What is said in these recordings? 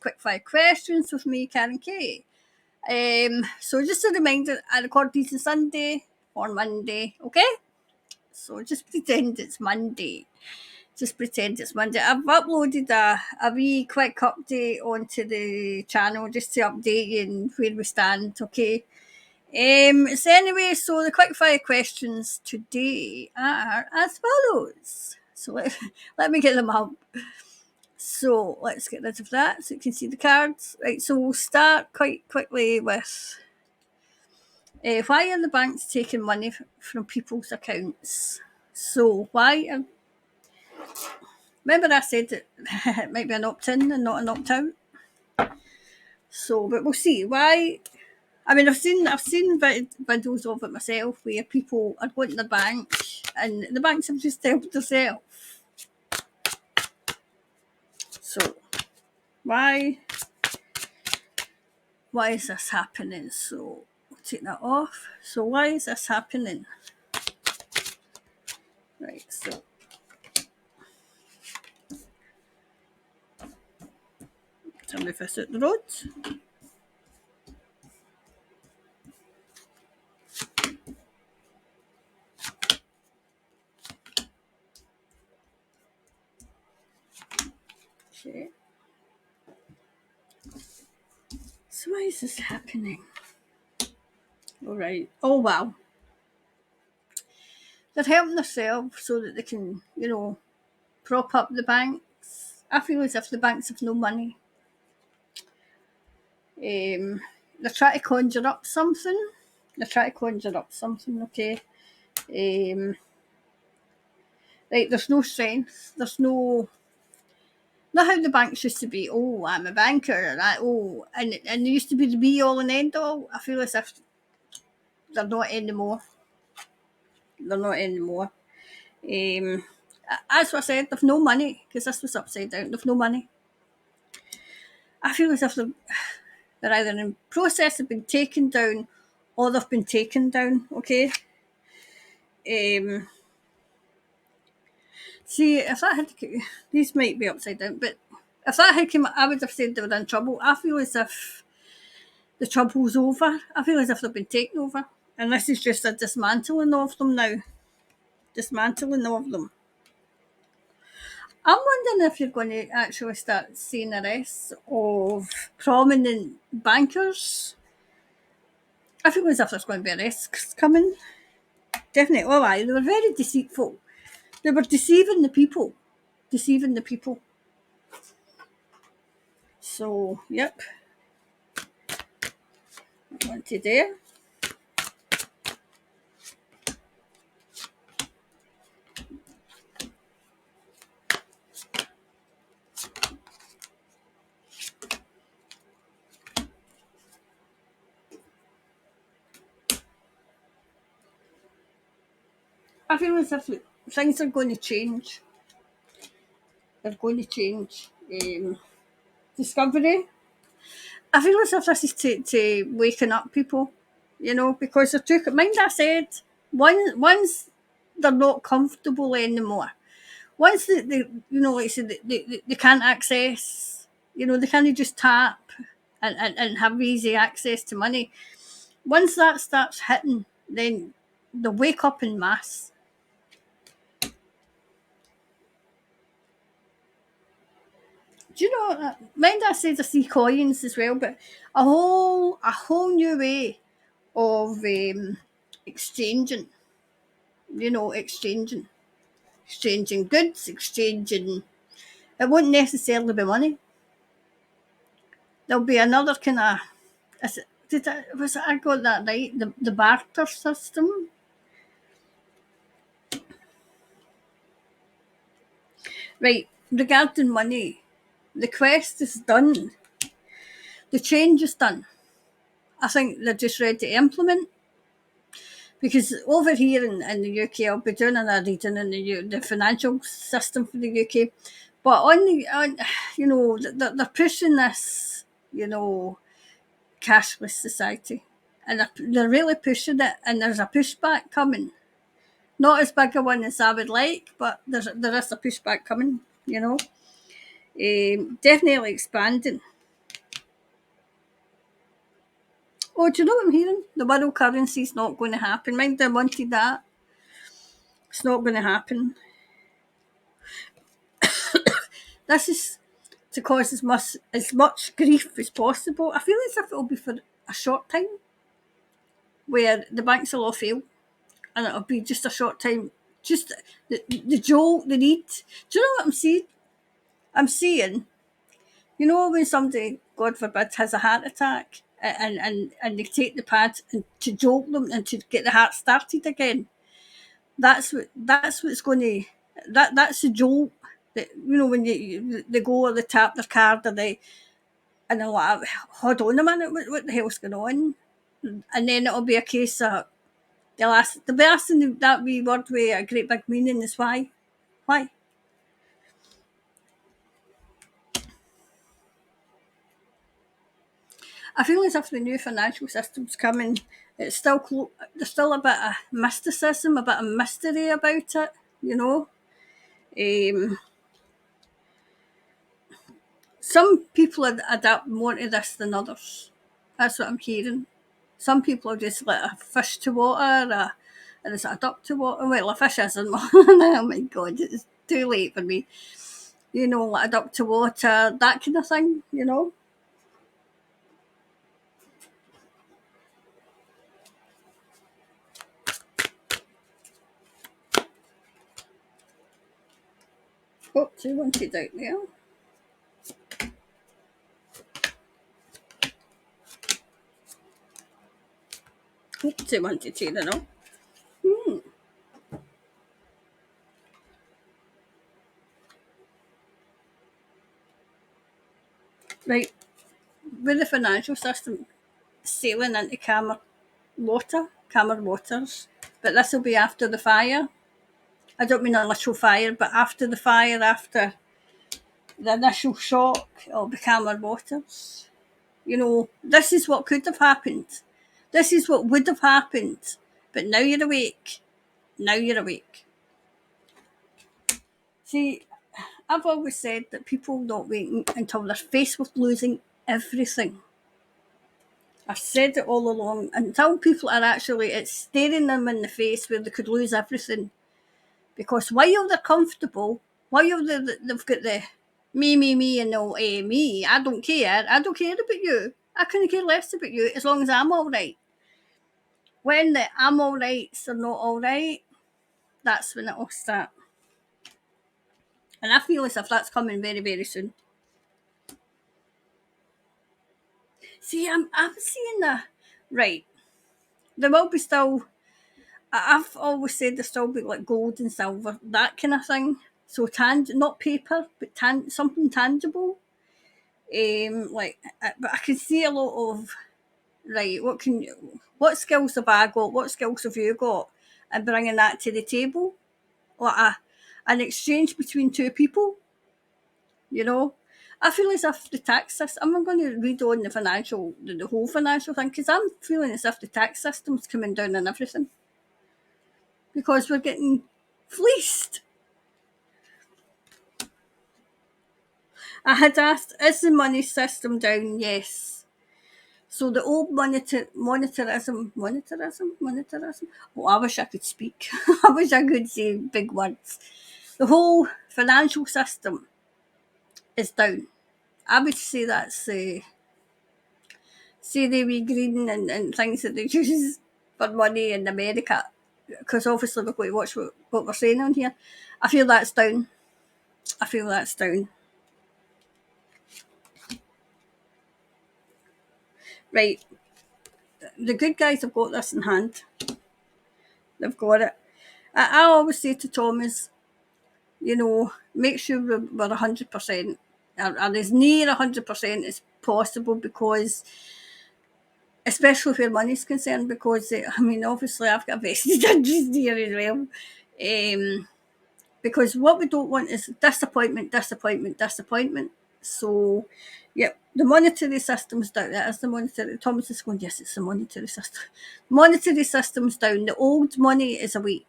quick fire questions with me, Karen Kay. So just a reminder, I record these on Sunday or Monday, okay? So just pretend it's Monday. Just pretend it's Monday. I've uploaded a wee quick update onto the channel just to update you and where we stand, okay? So anyway, so the quick fire questions today are as follows. So let me get them up. So let's get rid of that so you can see the cards. Right, so we'll start quite quickly with why are the banks taking money from people's accounts? So why? Remember I said that it might be an opt-in and not an opt-out. So, but we'll see why. I mean, I've seen videos of it myself where people are going to the bank and the banks have just helped themselves. So, why is this happening? So, we'll take that off. So, why is this happening? Right. So, tell me if I out the road. Okay. So, why is this happening? All right. Oh wow. They're helping themselves so that they can, prop up the banks. I feel as if the banks have no money. They're trying to conjure up something. Okay. Right, there's no strength. There's no. Not how the banks used to be. Oh, I'm a banker. And there used to be the be all and end all. I feel as if they're not anymore. As I said, they've no money because this was upside down. They've no money. I feel as if they're either in process of being taken down or they've been taken down. Okay. See, if that had these might be upside down, but if that had come, I would have said they were in trouble. I feel as if the trouble's over. I feel as if they've been taken over, and this is just a dismantling of them now. I'm wondering if you're going to actually start seeing arrests of prominent bankers. I feel as if there's going to be arrests coming. Definitely. Oh, aye. They were very deceitful. They were deceiving the people. So, yep. I want to there. I feel as if things are going to change. They're going to change. Discovery. I feel as if this is to waking up people, because they're too. Mind I said, once they're not comfortable anymore, once they like I said, they can't access, they can't just tap and have easy access to money. Once that starts hitting, then they wake up in mass. Do you know? Mind I said I see coins as well, but a whole new way of exchanging. Exchanging goods, exchanging. It won't necessarily be money. There'll be another kind of. I got that right? The barter system. Right, regarding money, the quest is done. The change is done. I think they're just ready to implement. Because over here in the UK, I'll be doing a reading in the financial system for the UK. But they're pushing this, cashless society. And they're really pushing it, and there's a pushback coming. Not as big a one as I would like, but there is a pushback coming, definitely expanding. Oh, do you know what I'm hearing? The world currency's not going to happen. Mind I wanted that. It's not going to happen. This is to cause as much grief as possible. I feel as if it'll be for a short time, where the banks will all fail, and it'll be just a short time. Just the jolt, the need. Do you know what I'm seeing? I'm seeing, when somebody, God forbid, has a heart attack, and they take the pads and to jolt them and to get the heart started again. That's what's going to that's the jolt that, when they go or they tap their card, or they and they're like, hold on a minute, what the hell's going on? And then it'll be a case of they'll be asking that wee word with a great big meaning is why. I feel as if the new financial system's coming. It's still there's still a bit of mysticism, a bit of mystery about it. You know, um, some people adapt more to this than others. That's what I'm hearing. Some people are just like a fish to water, and it's a duck to water. Well, a fish isn't. Oh my God, it's too late for me. Like a duck to water, that kind of thing. Oh, she wanted out there. Oh, she wanted to, Hmm. Right, with the financial system sailing into calmer waters, but this will be after the fire. I don't mean a literal fire, but after the fire, after the initial shock, it'll be calmer waters. This is what could have happened. This is what would have happened. But now you're awake. Now you're awake. See, I've always said that people don't wait until they're faced with losing everything. I've said it all along. Until people are actually, it's staring them in the face where they could lose everything. Because while they're comfortable, while they've got the me, and no, me, I don't care. I don't care about you. I couldn't care less about you as long as I'm all right. When the I'm all rights are not all right, that's when it'll start. And I feel as if that's coming very, very soon. See, I'm seeing that. Right. There will be still, I've always said there still be like gold and silver, that kind of thing. So not paper, but something tangible. But I can see a lot of, right, what skills have I got? What skills have you got? And bringing that to the table, like an exchange between two people. You know, I feel as if the tax system. I'm going to read on the whole financial thing, because I'm feeling as if the tax system's coming down on everything because we're getting fleeced. I had asked, is the money system down? Yes. So the old monetarism. Oh, I wish I could speak. I wish I could say big words. The whole financial system is down. I would say that's see the wee green and things that they use for money in America, because obviously we've got to watch what we're saying on here. I feel that's down. I feel that's down. Right, the good guys have got this in hand. They've got it. I always say to Thomas, make sure we're 100%, or as near 100% as possible, because especially where money's concerned, because obviously I've got a vested interest here as well. Because what we don't want is disappointment. So, yeah, the monetary system's down. That is the monetary. Thomas is going, yes, it's the monetary system. Monetary system's down. The old money is away,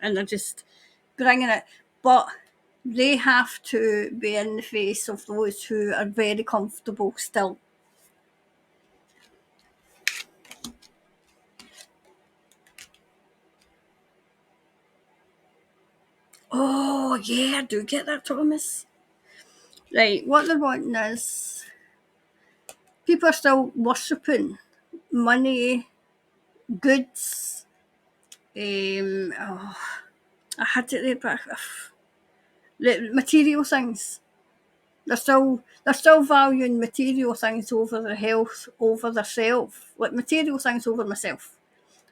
and they're just bringing it. But they have to be in the face of those who are very comfortable still. yeah, I do get that, Thomas. Right, what they're wanting is people are still worshipping money, goods. I had it there, but the material things. They're still valuing material things over their health, over their self. Like material things over myself,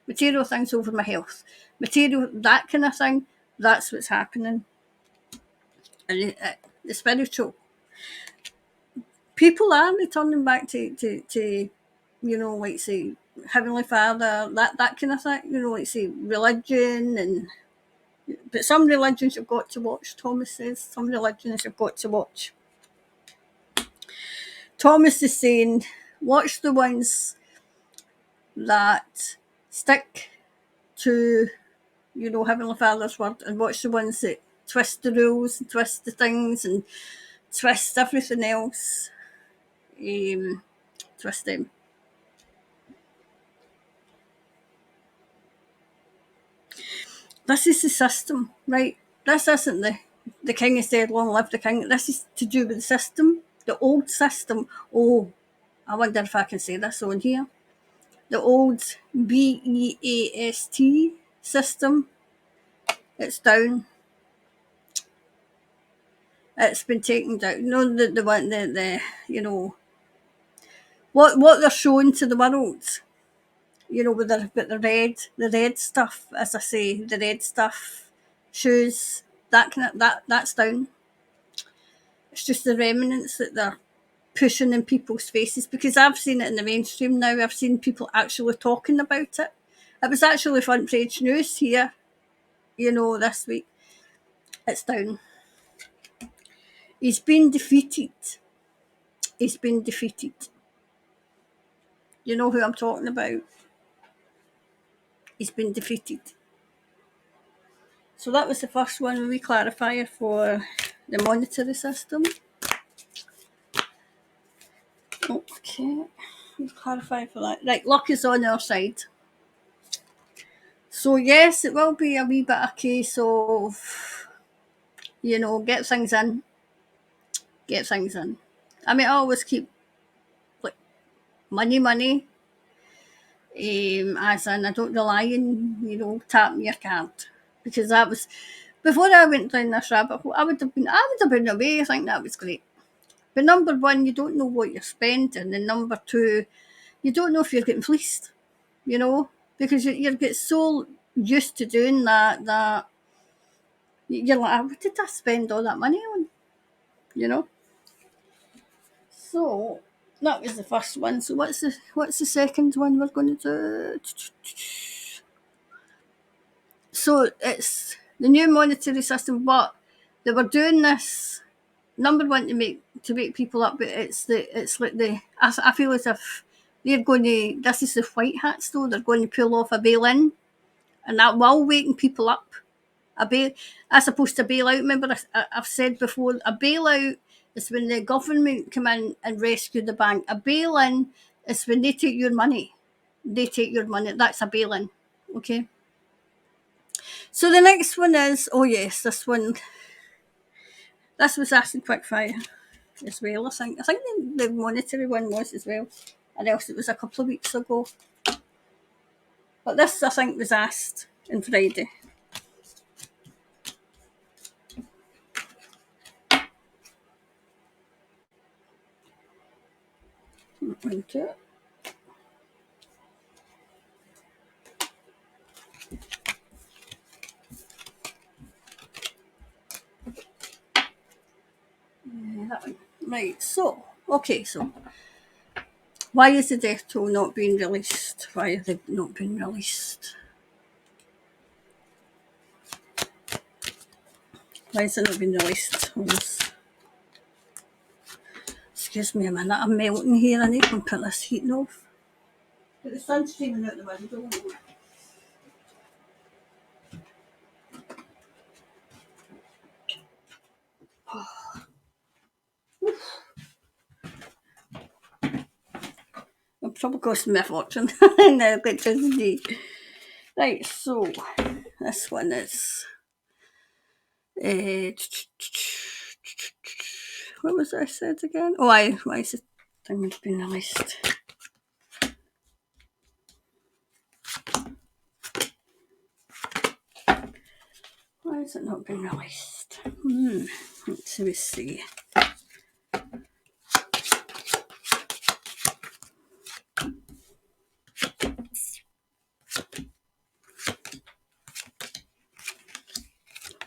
material things over my health, material that kind of thing. That's what's happening. And the spiritual people are returning back to like say Heavenly Father, that kind of thing. Like say religion and. But some religions you've got to watch, Thomas says. Some religions you've got to watch. Thomas is saying, watch the ones that stick to, Heavenly Father's word, and watch the ones that twist the rules and twist the things and twist everything else. Twist them. This is the system, right? This isn't the king is dead, long live the king. This is to do with the system, the old system. Oh, I wonder if I can say this on here. The old BEAST system, it's down. It's been taken down. The one the what they're showing to the world. With the red stuff, as I say, the red stuff, shoes, that's down. It's just the remnants that they're pushing in people's faces, because I've seen it in the mainstream now. I've seen people actually talking about it. It was actually front page news here, this week. It's down. He's been defeated. He's been defeated. You know who I'm talking about? He's been defeated. So that was the first one, we clarifier for the monetary system. Okay, we'll clarify for that. Right, luck is on our side. So yes, it will be a wee bit a case of, get things in. Get things in. I mean, I always keep like money. As in, I don't rely on, tapping your card, because that was before I went down this rabbit hole. I would have been away. I think that was great. But number one, you don't know what you're spending, and number two, you don't know if you're getting fleeced. Because you get so used to doing that you're like, what did I spend all that money on? So that was the first one. So what's the second one we're going to do? So it's the new monetary system, but they were doing this number one to make people up, but it's like I feel as if they're going to, this is the white hats though, they're going to pull off a bail-in, and that while waking people up. A bail, as opposed to bailout. Remember, I've said before, a bailout is when the government come in and rescue the bank. A bail-in is when they take your money. That's a bail-in. Okay. So the next one is, oh yes, this one. This was asked in quickfire as well. I think the monetary one was as well, and else it was a couple of weeks ago. But this, I think, was asked on Friday. Into it. That one. Right, so, okay, so why is the death toll not being released? Why have they not been released? Why has it not been released? Excuse me a minute, I'm melting here. I need to put this heating off. But the sun's streaming out the window. It'll probably cost me a fortune. No, electricity. Right, so this one is Uh, what was I said again? Oh, why is the thing been released? Why has it not been released? Let's see.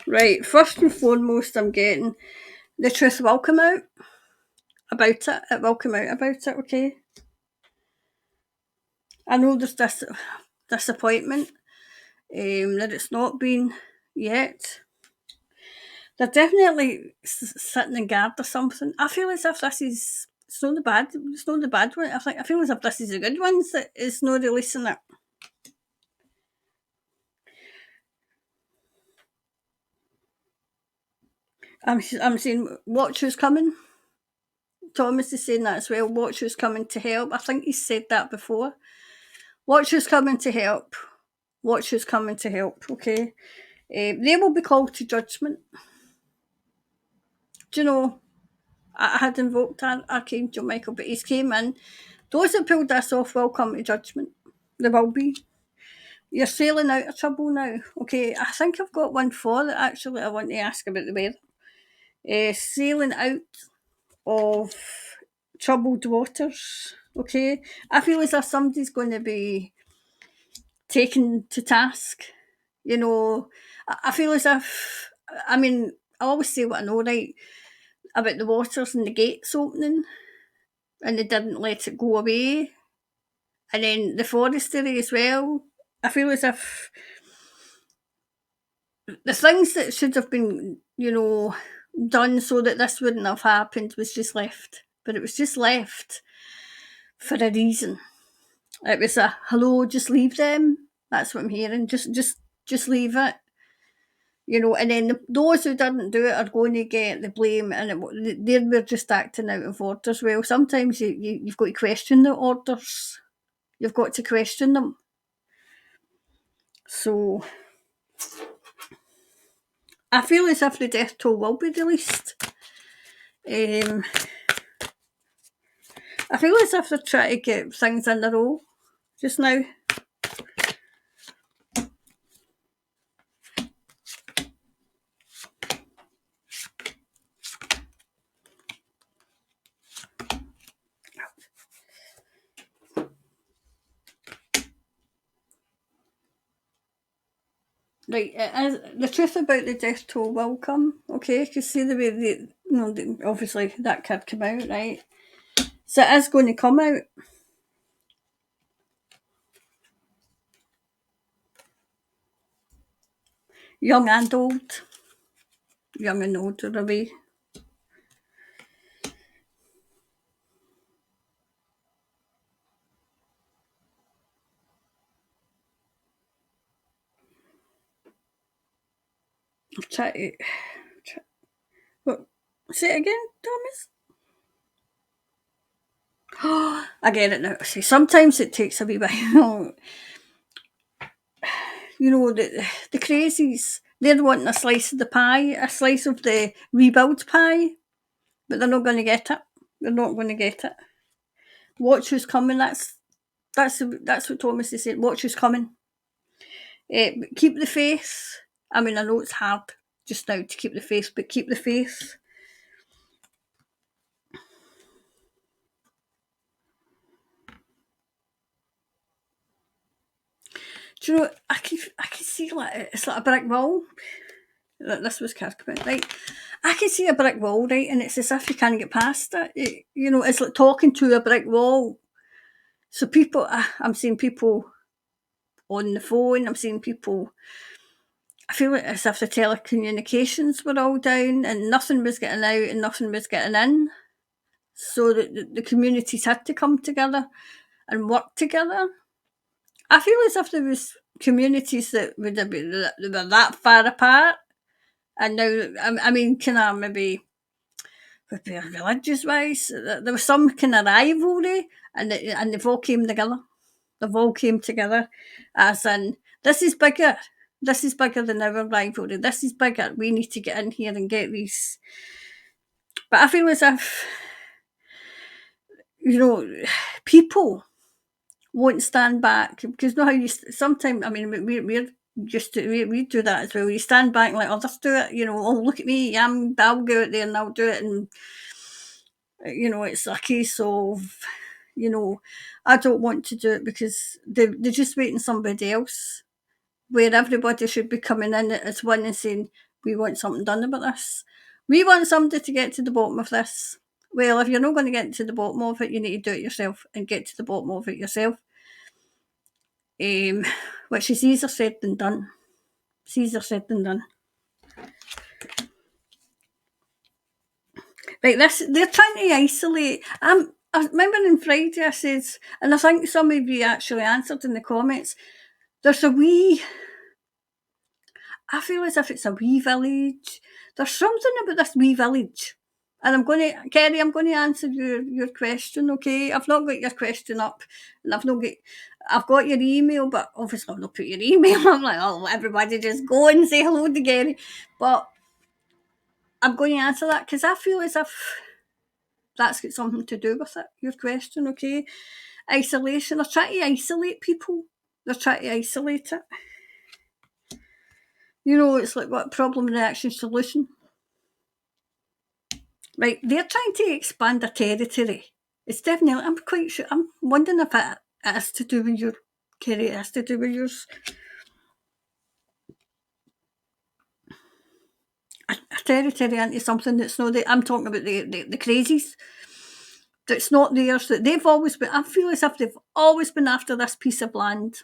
Right, first and foremost, I'm getting the truth will come out about it. It will come out about it, okay? I know there's this disappointment that it's not been yet. They're definitely sitting in guard or something. I feel as if this is it's not the bad one. I feel as if this is the good ones that is not releasing it. I'm saying watch who's coming. Thomas is saying that as well. Watch who's coming to help. I think he's said that before. Watch who's coming to help. Watch who's coming to help. Okay, they will be called to judgment. Do you know? I had invoked Archangel Michael, but he's came in. Those that pulled this off will come to judgment. There will be. You're sailing out of trouble now. Okay, I think I've got one for that actually I want to ask about the weather. Sailing out of troubled waters. Okay, I feel as if somebody's going to be taken to task. You know, I feel as if, I mean, I always say what I know, right, about the waters and the gates opening, and they didn't let it go away. And then the forestry as well. I feel as if the things that should have been, done so that this wouldn't have happened was just left. But it was just left for a reason. It was a hello, just leave them. That's what I'm hearing. Just leave it. And then those who didn't do it are going to get the blame, and they were just acting out of order as well. Sometimes you've got to question the orders. You've got to question them. So I feel as if the death toll will be released. I feel as if they're trying to get things in a row just now. Right, the truth about the death toll will come, okay? Because see the way obviously that kid came out, right? So it is going to come out. Young and old. Young and old are away. I'll try to... What? Say it again, Thomas? I get it now. See, sometimes it takes a wee while. The crazies, they're wanting a slice of the pie, a slice of the rebuild pie, but they're not going to get it. They're not going to get it. Watch who's coming. That's what Thomas is saying. Watch who's coming. Keep the faith. I mean, I know it's hard just now to keep the faith, but keep the faith. Do you know? I can see it's like a brick wall. This was Kirkman, right? I can see a brick wall, right, and it's as if you can't get past it. It's like talking to a brick wall. So people, I'm seeing people on the phone. I'm seeing people. I feel like as if the telecommunications were all down and nothing was getting out and nothing was getting in. So the communities had to come together and work together. I feel as if there was communities that would have been that were that far apart, and now I mean, kind of maybe would be religious wise, there was some kind of rivalry, and they've all came together. They've all came together, as in this is bigger. This is bigger than our rivalry. This is bigger. We need to get in here and get these. But I feel as if, people won't stand back because know how you sometimes. I mean, we're just we do that as well. You stand back and let others do it. Oh look at me, I'll go out there and I'll do it, and it's a case of, I don't want to do it because they're just waiting somebody else. Where everybody should be coming in as one and saying, we want something done about this. We want somebody to get to the bottom of this. Well, if you're not going to get to the bottom of it, you need to do it yourself and get to the bottom of it yourself. Which is easier said than done. It's easier said than done. Right, they're trying to isolate. I remember on Friday I said, and I think some of you actually answered in the comments, there's I feel as if it's a wee village. There's something about this wee village. And Kerry, I'm going to answer your question, okay? I've not got your question up, and I've got your email, but obviously I've not put your email. I'm like, oh, everybody just go and say hello to Kerry. But I'm going to answer that because I feel as if that's got something to do with it, your question, okay? Isolation. They're trying to isolate people. They're trying to isolate it. It's like what problem, reaction, solution. Right, they're trying to expand their territory. It's definitely, I'm quite sure, I'm wondering if it has to do with your, Kerry, it has to do with yours. A territory into something that's not there. I'm talking about the crazies. That's not theirs, that they've always been, I feel as if they've always been after this piece of land.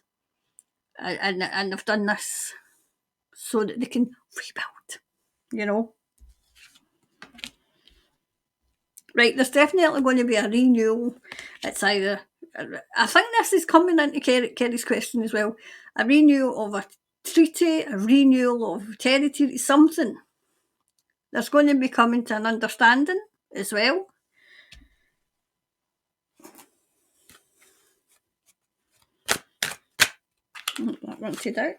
And they've done this so that they can rebuild, Right, there's definitely going to be a renewal. It's either, I think this is coming into Kerry's question as well, a renewal of a treaty, a renewal of territory, something. There's going to be coming to an understanding as well. That rinsed out.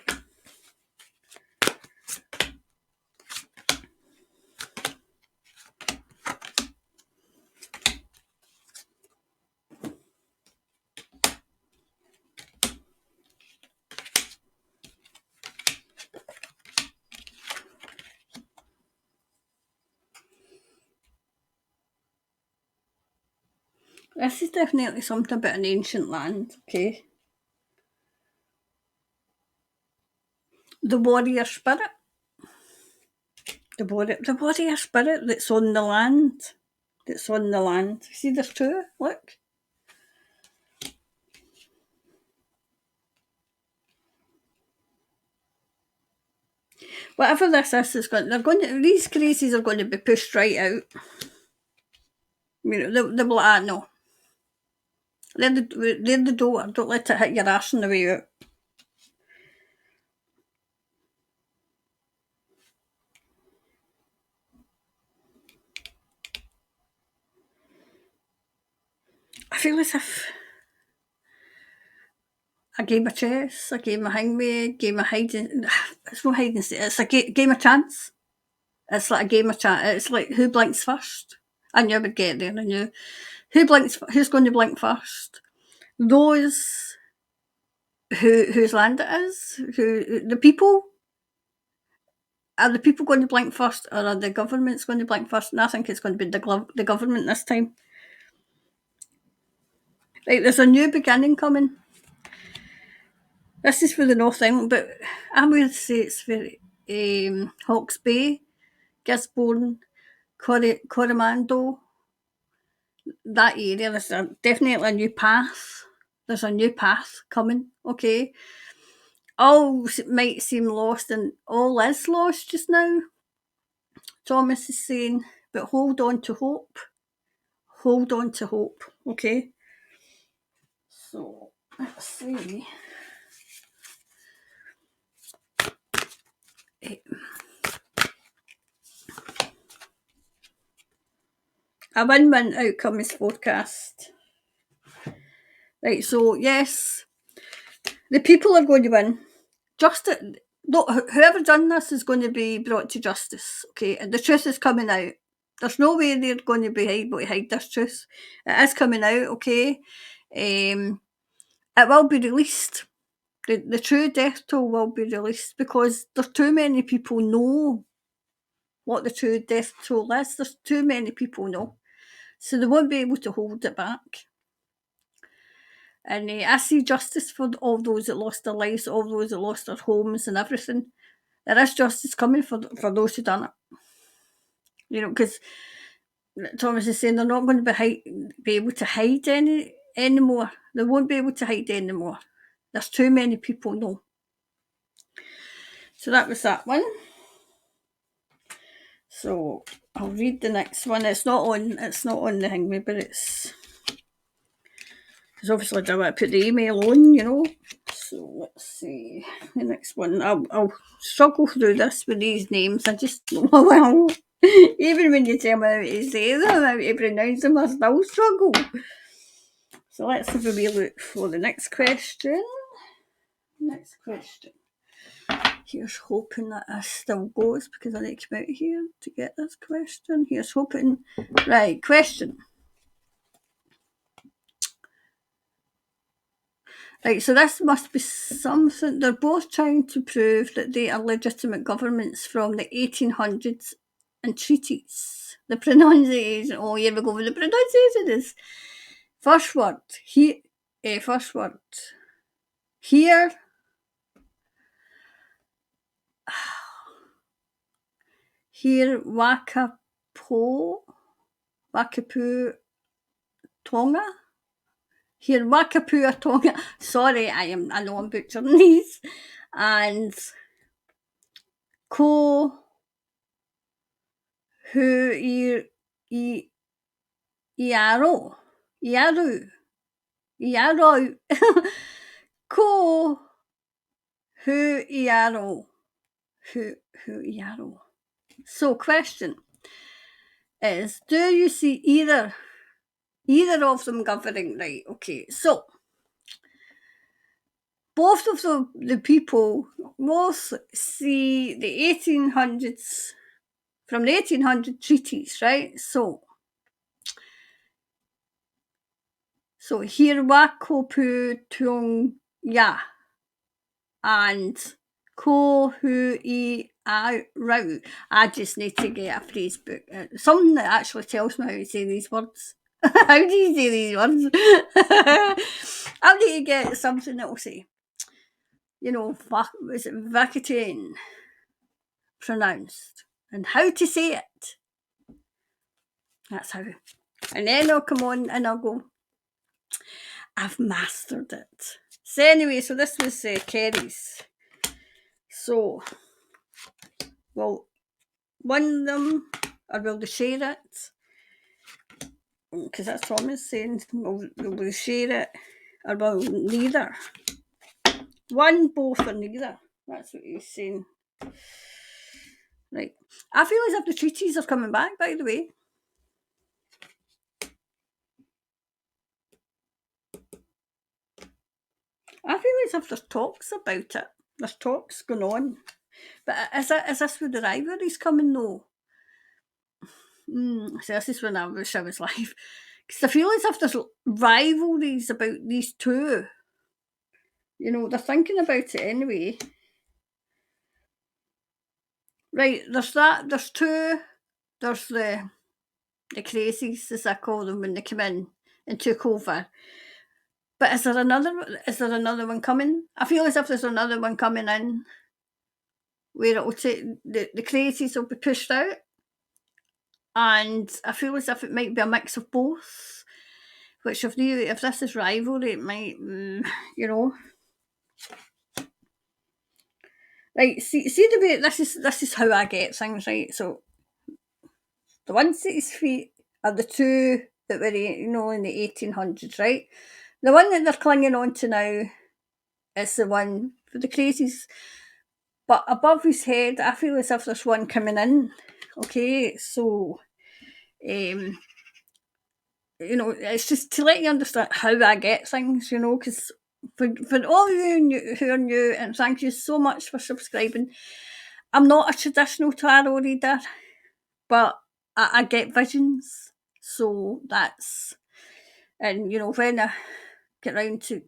This is definitely something about an ancient land, okay? The warrior spirit. The warrior spirit that's on the land. That's on the land. See, there's two, look. Whatever this is these crazies are going to be pushed right out. They will, no. They're the door. Don't let it hit your arse on the way out. I feel as if a game of chess, a game of hangman, a game of hiding. It's not hiding. It's a game of chance. It's like a game of chance. It's like who blinks first. I knew I would get there. I knew who's going to blink first. Those whose land it is. The people. Are the people going to blink first, or are the governments going to blink first? And I think it's going to be the government this time. Right, there's a new beginning coming. This is for the North Island, but I would say it's for Hawke's Bay, Gisborne, Coromandel, that area. There's definitely a new path. There's a new path coming, okay? All might seem lost, and all is lost just now. Thomas is saying, but hold on to hope. Hold on to hope, okay? So, let's see. A win-win outcome is forecast. Right, so yes, the people are going to win. whoever done this is going to be brought to justice, okay? And the truth is coming out. There's no way they're going to be able to hide this truth. It is coming out, okay? It will be released. The true death toll will be released because there's too many people know what the true death toll is. There's too many people know. So they won't be able to hold it back. And I see justice for all those that lost their lives, all those that lost their homes and everything. There is justice coming for those who done it. You know, because Thomas is saying they're not going to be able to hide anymore. They won't be able to hide anymore. There's too many people know. So that was that one. So I'll read the next one. It's not on the thing, but it's obviously I want to put the email on, you know. So let's see the next one. I'll struggle through this with these names. I just well, even when you tell me how to say them, how to pronounce them, I still struggle. So let's have a wee look for the next question. Next question. Here's hoping that this still goes because I need to come out here to get this question. Here's hoping. Right, question. Right, so this must be something. They're both trying to prove that they are legitimate governments from the 1800s and treaties. The pronunciation. Oh, here we go with the pronunciation. Is first word. First word. Here. Here, Wakapu Tonga. Here, Wakapu Tonga. Sorry, I know I'm butchering these. And Ko Hu Iaro. Ko Hu Iaro. Hu Iaro. So, question is, do you see either of them governing? Right, okay. So, both of the people both see the 1800s, from the 1800 treaties, right? So here Wakopu Tung Ya and Ko Hu I Rau. I just need to get a phrase book. Something that actually tells me how to say these words. How do you say these words? I need to get something that will say, you know, is it Vatican pronounced and how to say it. That's how. And then I'll come on and I'll go, I've mastered it. So anyway, so this was Kerry's. So, well, one of them, or will they share it? Because that's Thomas saying, will they share it? Or will neither? One, both, or neither. That's what he's saying. Right. I feel as if the treaties are coming back, by the way. I feel as if there's talks about it. There's talks going on. But is this where the rivalry's coming though? So this is when I wish I was live. Because I feel as if there's rivalries about these two. You know, they're thinking about it anyway. Right, there's there's two. There's the crazies, as I call them, when they come in and took over. But is there another one coming? I feel as if there's another one coming in where it will take the crazies will be pushed out. And I feel as if it might be a mix of both. Which if this is rivalry, it might, you know. Right, see the way this is how I get things, right? So the 160 are the two that were, you know, in the 1800s, right? The one that they're clinging on to now is the one for the crazies. But above his head, I feel as if there's one coming in. Okay, so you know, it's just to let you understand how I get things, you know, because for all of you who are new, and thank you so much for subscribing. I'm not a traditional tarot reader, but I get visions, so that's, and when I get round to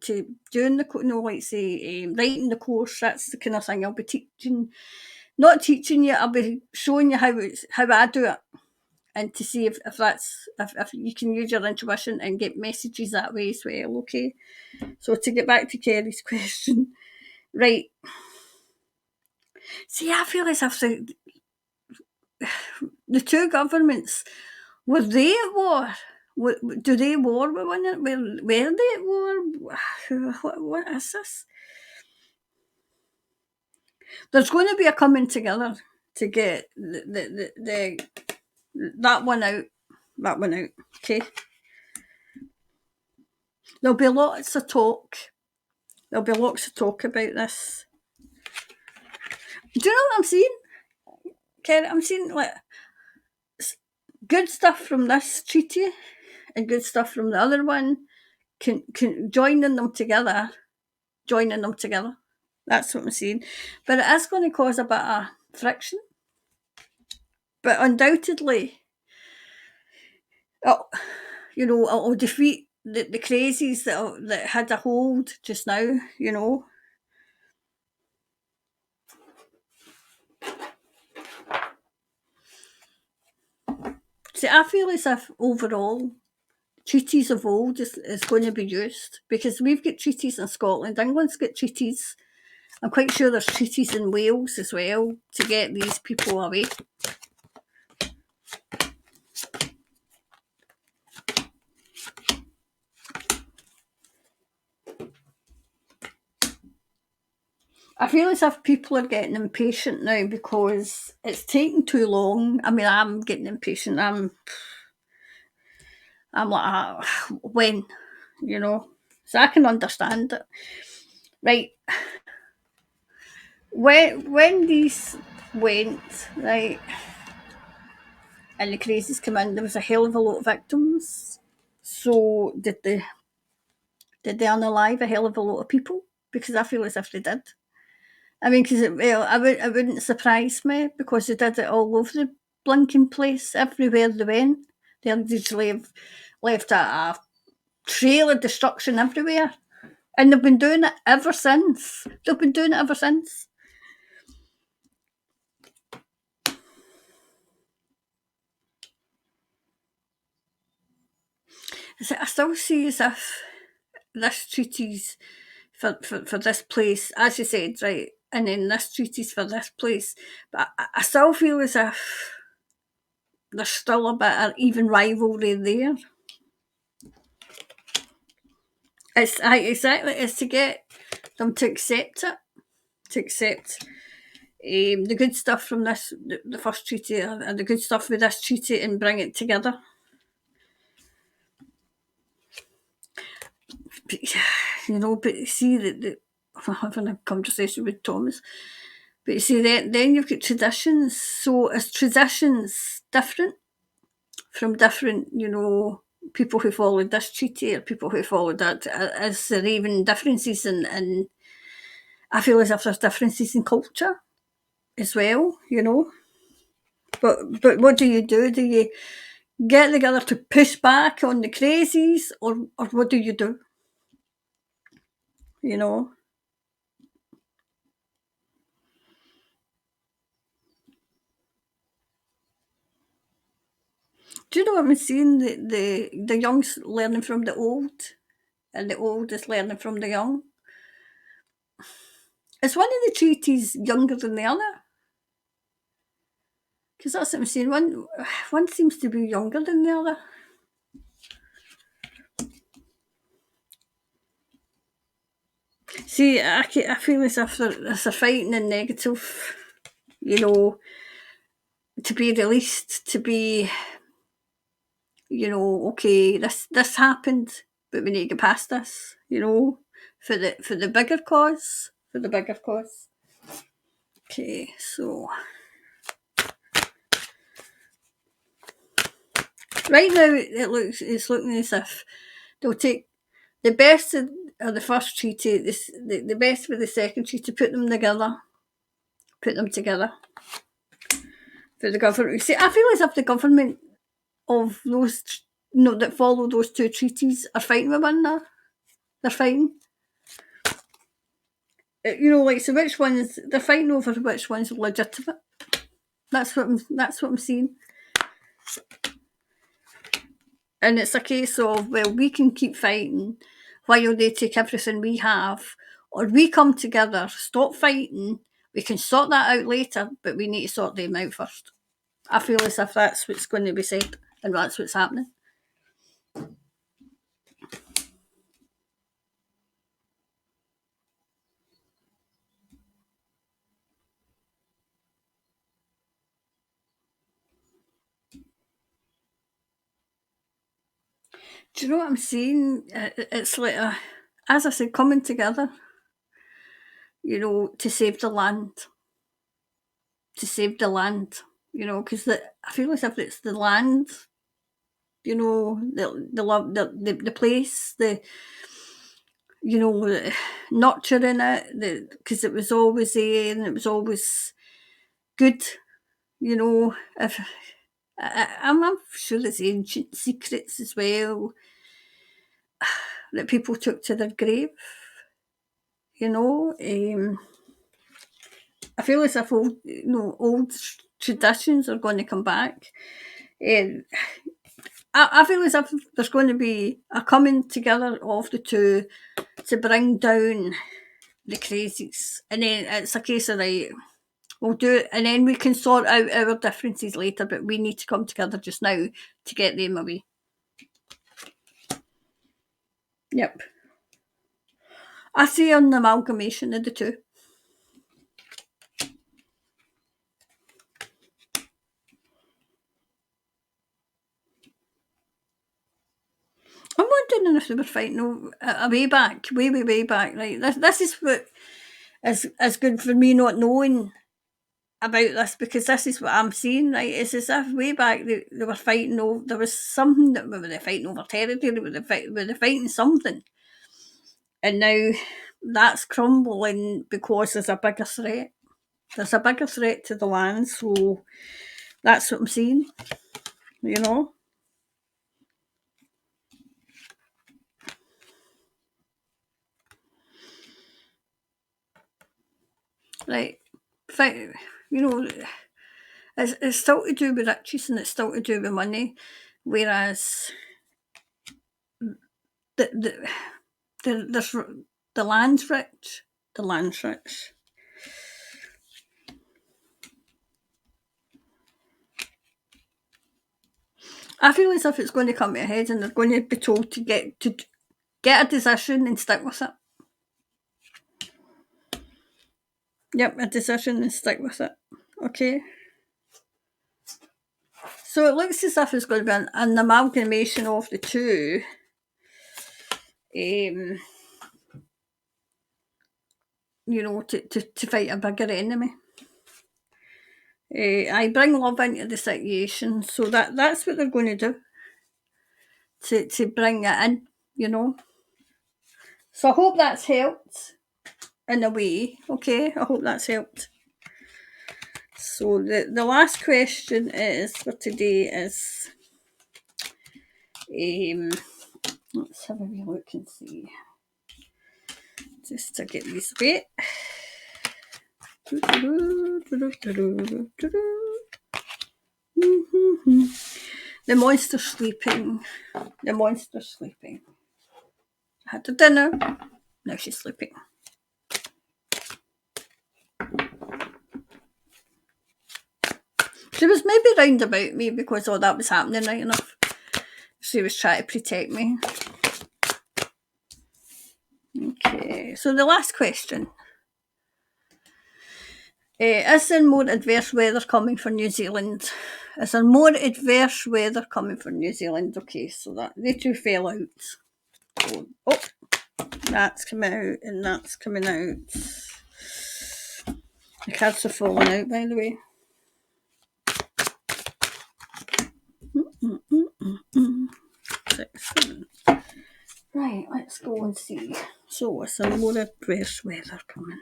doing the, like say, writing the course, that's the kind of thing I'll be teaching. Not teaching you, I'll be showing you how I do it, and to see if that's if you can use your intuition and get messages that way as well. Okay, so to get back to Kerry's question, right? See, I feel as if the two governments, were they at war? Do they war with one another? Were they at war? What is this? There's going to be a coming together to get that one out. That one out. Okay. There'll be lots of talk. There'll be lots of talk about this. Do you know what I'm seeing? Ken, I'm seeing like good stuff from this treaty and good stuff from the other one. Can joining them together. That's what I'm seeing. But it is going to cause a bit of friction. But undoubtedly, it'll defeat the crazies that had a hold just now, See, I feel as if overall, treaties of old is going to be used, because we've got treaties in Scotland, England's got treaties. I'm quite sure there's treaties in Wales as well to get these people away. I feel as if people are getting impatient now because it's taking too long. I mean, I'm getting impatient. I'm like, when, So I can understand it. Right. When these went, right, and the crazies come in, there was a hell of a lot of victims. So did they unalive a hell of a lot of people? Because I feel as if they did. I mean, because it wouldn't surprise me, because they did it all over the blinking place, everywhere they went. They just left a trail of destruction everywhere. And they've been doing it ever since. I still see as if this treaty's for this place, as you said, right, and then this treaty's for this place. But I still feel as if there's still a bit of even rivalry there. It's to get them to accept it, the good stuff from the first treaty, and the good stuff with this treaty, and bring it together. But see that I'm having a conversation with Thomas. But you see, then you've got traditions. So is traditions different from different, people who followed this treaty or people who followed that? Is there even differences in I feel as if there's differences in culture as well, But what do you do? Do you get together to push back on the crazies, or what do you do? You know? Do you know what I'm seeing? The young's learning from the old, and the old is learning from the young. Is one of the treaties younger than the other? Because that's what I'm saying. One seems to be younger than the other. See, I feel as if there's a fighting in negative, to be released, to be, okay, this happened, but we need to get past this, for the bigger cause, Okay, so right now it's looking as if they'll take the best of the first treaty, the best with the second treaty, put them together for the government. You see, I feel as if the government of those, that follow those two treaties are fighting with one another. They're fighting. So which ones they're fighting over, which ones are legitimate. That's what I'm seeing. And it's a case of, well, we can keep fighting while they take everything we have, or we come together, stop fighting. We can sort that out later, but we need to sort them out first. I feel as if that's what's going to be said, and that's what's happening. Do you know what I'm saying? It's like as I said, coming together, to save the land. To save the land, because I feel as if it's the land, the love, the place, nurturing it, because it was always there and it was always good, if I'm sure there's ancient secrets as well that people took to their grave, I feel as if old traditions are going to come back. I feel as if there's going to be a coming together of the two to bring down the crazies, and then it's a case of, right, we'll do it, and then we can sort out our differences later, but we need to come together just now to get them away. Yep. I see an amalgamation of the two. I'm wondering if they were fighting a way back, way back. Right, this is what is good for me not knowing about this, because this is what I'm seeing. Right, it's as if way back they were fighting over. There was something that were they fighting over territory. Were they fighting something, and now that's crumbling because there's a bigger threat. There's a bigger threat to the land, so that's what I'm seeing. Right, it's still to do with riches and it's still to do with money, whereas the land's rich. The land's rich. I feel as if it's going to come to a head and they're going to be told to get a decision and stick with it. Yep, a decision and stick with it. Okay. So it looks as if it's going to be an amalgamation of the two. To fight a bigger enemy. I bring love into the situation, so that's what they're going to do. To bring it in, So I hope that's helped in a way. Okay, I hope that's helped. So the last question is for today is, let's have a wee look and see. Just to get these away. The monster sleeping. The monster sleeping. Had her dinner. Now she's sleeping. She was maybe round about me because all that was happening right enough. She was trying to protect me. Okay, so the last question. Is there more adverse weather coming for New Zealand? Is there more adverse weather coming for New Zealand? Okay, so that they two fell out. Oh, that's coming out and that's coming out. The cards are falling out, by the way. 6, 7. Right, let's go and see. So, what's some more adverse weather coming?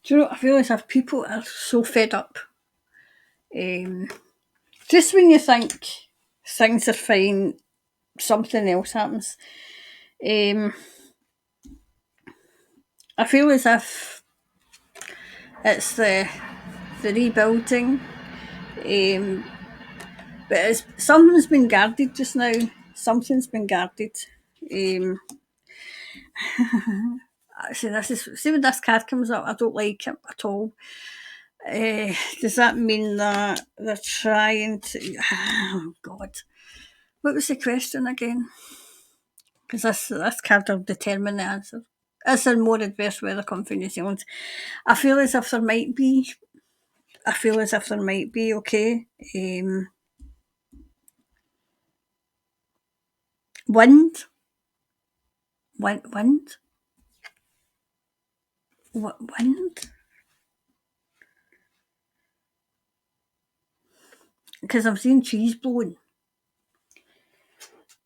Do you know, I feel as if people are so fed up. Just when you think things are fine, something else happens. I feel as if it's the rebuilding, but something's been guarded just now. Something's been guarded. See when this card comes up, I don't like it at all. Does that mean that they're trying to? Oh God, what was the question again? Because this card will determine the answer. Is there more adverse weather coming from New Zealand? I feel as if there might be. I feel as if there might be. Okay. Wind. Wind. What wind? Because I'm seeing trees blowing.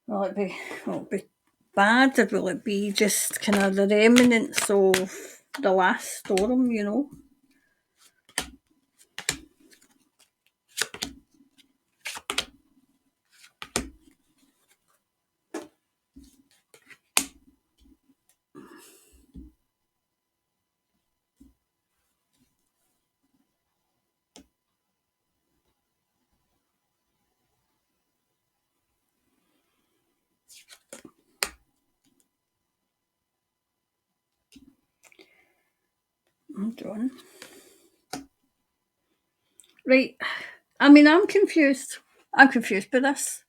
Will it be bad, or will it be just kind of the remnants of the last storm? You know. Hold on. Right. I mean, I'm confused. I'm confused by this.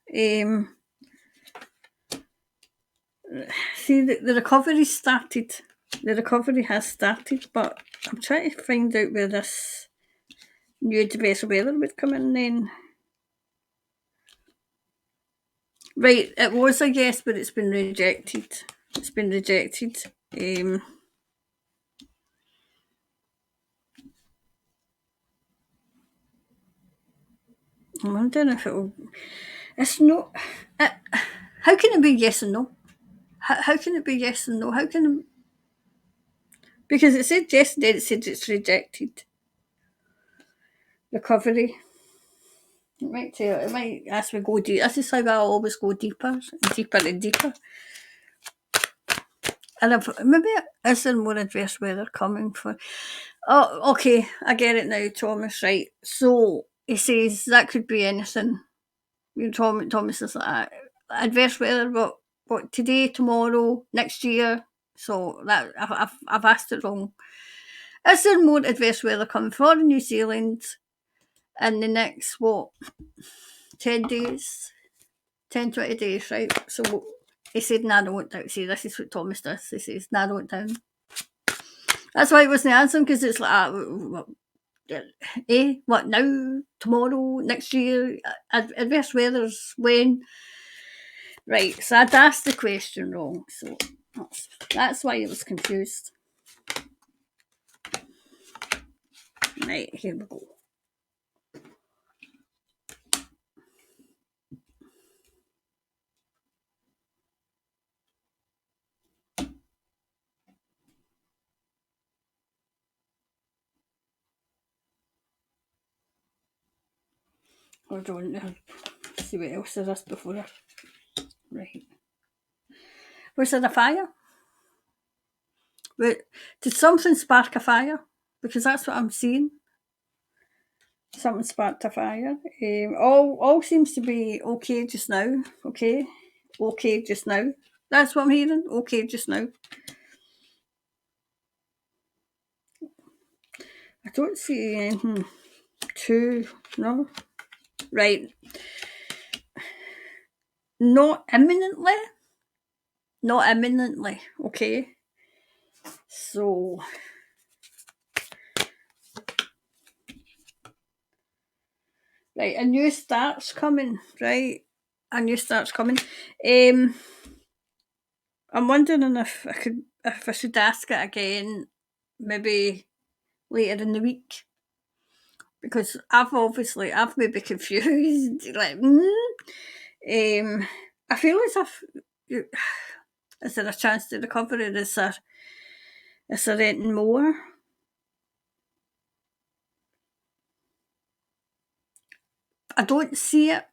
See, the recovery started. The recovery has started, but I'm trying to find out where this new adverse weather would come in then. Right, it was a yes, but it's been rejected. It's been rejected. I'm wondering if it'll. It's not. How can it be yes and no? How can it be yes and no? How can? Because it said yes, then it said it's rejected. Recovery. It might ask me go deep. This is how I always go deeper and deeper and deeper. And maybe is there more adverse weather coming for? Oh, okay, I get it now, Thomas. Right. So he says that could be anything. Thomas is like adverse weather, but today, tomorrow, next year. So that I've asked it wrong. Is there more adverse weather coming for New Zealand in the next 10 days? 10, 20 days, right? So he said narrow it down. See, this is what Thomas does. He says narrow it down. That's why it wasn't answering, because it's like, what now? Tomorrow? Next year? Adverse weather's when? Right, so I'd asked the question wrong. So that's why I was confused. Right, here we go. Hold on, see what else there is before. Right. Was there a fire? Did something spark a fire? Because that's what I'm seeing. Something sparked a fire. All seems to be okay just now. Okay just now. That's what I'm hearing. Okay just now. I don't see anything too. No. Right. Not imminently. Not imminently. Okay. So Right, a new start's coming, right? A new start's coming. Um, I'm wondering if I should ask it again, maybe later in the week, because I've maybe confused. Like, I feel as if is there a chance to recover it? Is there anything more? I don't see it,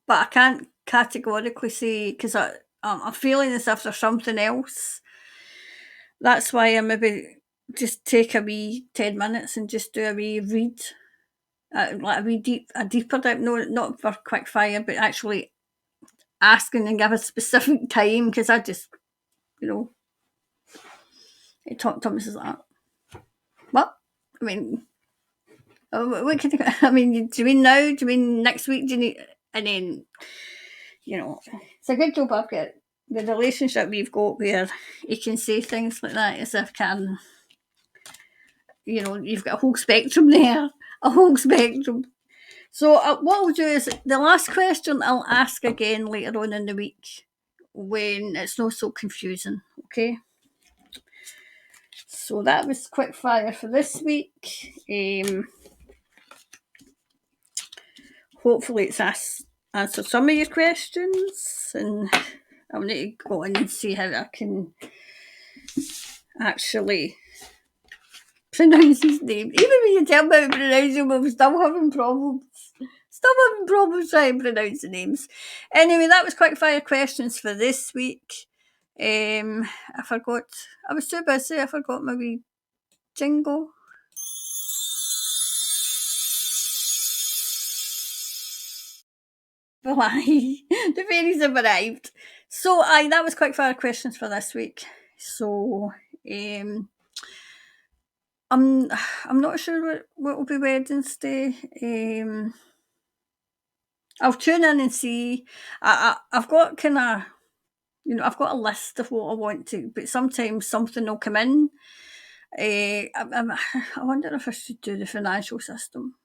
but I can't categorically say because I'm feeling as if there's something else. That's why I maybe just take a wee 10 minutes and just do a wee read, like a deeper dive. No, not for quick fire, but actually asking and give a specific time because I just, you know, talk to Mrs. like that. What? I mean, what can I mean? Do you mean now? Do you mean next week? Do you need? And then, it's a good job I've got the relationship we've got where he can say things like that as if you've got a whole spectrum there, a whole spectrum. So what I'll do is the last question I'll ask again later on in the week when it's not so confusing. Okay. So that was quick fire for this week. Hopefully it's answered some of your questions, and I'll need to go in and see how I can actually pronounce his name. Even when you tell me how to pronounce him, I'm still having problems. Still having problems trying to pronounce the names. Anyway, that was quick fire questions for this week. I forgot. I was too busy. I forgot my wee jingle. Why? The fairies have arrived. So, that was quick fire questions for this week. So, I'm not sure what will be Wednesday. I'll tune in and see. I've got kind of, I've got a list of what I want to, but sometimes something will come in. I wonder if I should do the financial system.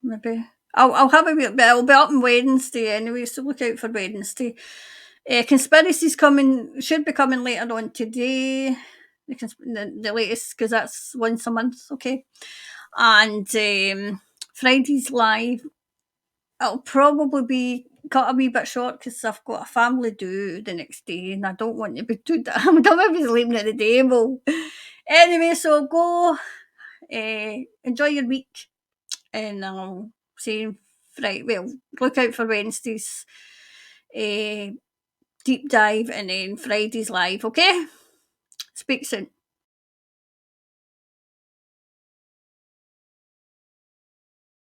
Maybe I'll have a wee bit. I'll be up on Wednesday anyway, so look out for Wednesday. Conspiracies should be coming later on today. The latest because that's once a month, okay. And Friday's live. It'll probably be cut a wee bit short because I've got a family do the next day, and I don't want to be too. I don't want to be sleeping at the table. Anyway, so go enjoy your week, and I'll see you Friday. Well, look out for Wednesday's deep dive, and then Friday's live. Okay, speak soon.